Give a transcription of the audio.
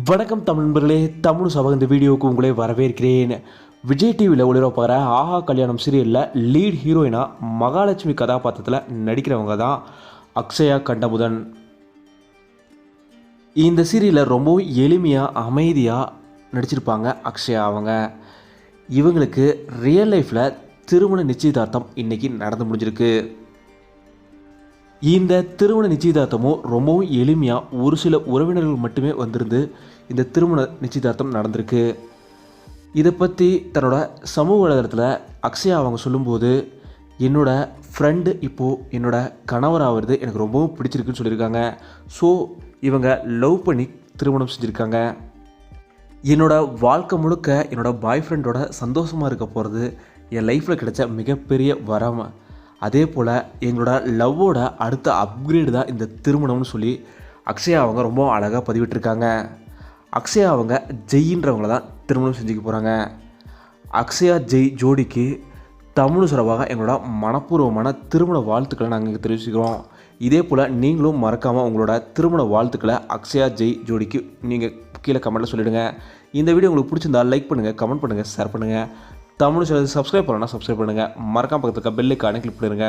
வணக்கம் தமிழ் நண்பர்களே, தமிழ் சபா இந்த வீடியோவுக்கு உங்களை வரவேற்கிறேன். விஜய் டிவியில் ஒளிபரப்பாகிற ஆஹா கல்யாணம் சீரியலில் லீட் ஹீரோயினாக மகாலட்சுமி கதாபாத்திரத்தில் நடிக்கிறவங்க தான் அக்ஷயா கண்டமுதன். இந்த சீரியலில் ரொம்பவும் எளிமையாக அமைதியாக நடிச்சிருப்பாங்க அக்ஷயா. இவங்களுக்கு ரியல் லைஃப்பில் திருமண நிச்சயதார்த்தம் இன்றைக்கி நடந்து முடிஞ்சிருக்கு. இந்த திருமண நிச்சயதார்த்தமும் ரொம்பவும் எளிமையாக ஒரு சில உறவினர்கள் மட்டுமே வந்திருந்து இந்த திருமண நிச்சயதார்த்தம் நடந்திருக்கு. இதை பற்றி தன்னோட சமூக வலைதளத்தில் அக்ஷயா சொல்லும்போது, என்னோடய ஃப்ரெண்டு இப்போது என்னோடய கணவராகிறது எனக்கு ரொம்பவும் பிடிச்சிருக்குன்னு சொல்லியிருக்காங்க. ஸோ இவங்க லவ் பண்ணி திருமணம் செஞ்சுருக்காங்க. என்னோடய வாழ்க்கை முழுக்க என்னோடய பாய் ஃப்ரெண்டோட சந்தோஷமாக இருக்க போகிறது என் லைஃப்பில் கிடைச்ச மிகப்பெரிய வரம். அதே போல் எங்களோட லவ்வோட அடுத்த அப்கிரேடு தான் இந்த திருமணம்னு சொல்லி அக்ஷயா ரொம்ப அழகாக பதிவிட்டிருக்காங்க. அக்ஷயா ஜெயின்றவங்கள தான் திருமணம் செஞ்சுக்க போகிறாங்க. அக்ஷயா ஜெய் ஜோடிக்கு தமிழ் சார்பாக எங்களோட மனப்பூர்வமான திருமண வாழ்த்துக்களை நாங்கள் இங்கே தெரிவிச்சுக்கிறோம். இதே போல் நீங்களும் மறக்காமல் உங்களோட திருமண வாழ்த்துக்களை அக்ஷயா ஜெய் ஜோடிக்கு நீங்கள் கீழே கமெண்ட்டில் சொல்லிவிடுங்க. இந்த வீடியோ உங்களுக்கு பிடிச்சிருந்தால் லைக் பண்ணுங்கள், கமெண்ட் பண்ணுங்கள், ஷேர் பண்ணுங்கள். தமிழ் சேனல் சப்ஸ்கிரைப் பண்ணணும்னா சப்ஸ்கிரைப் பண்ணுங்கள். மறக்காம பக்கத்துக்கு பெல் ஐகானை கிளிக் பண்ணிடுங்க.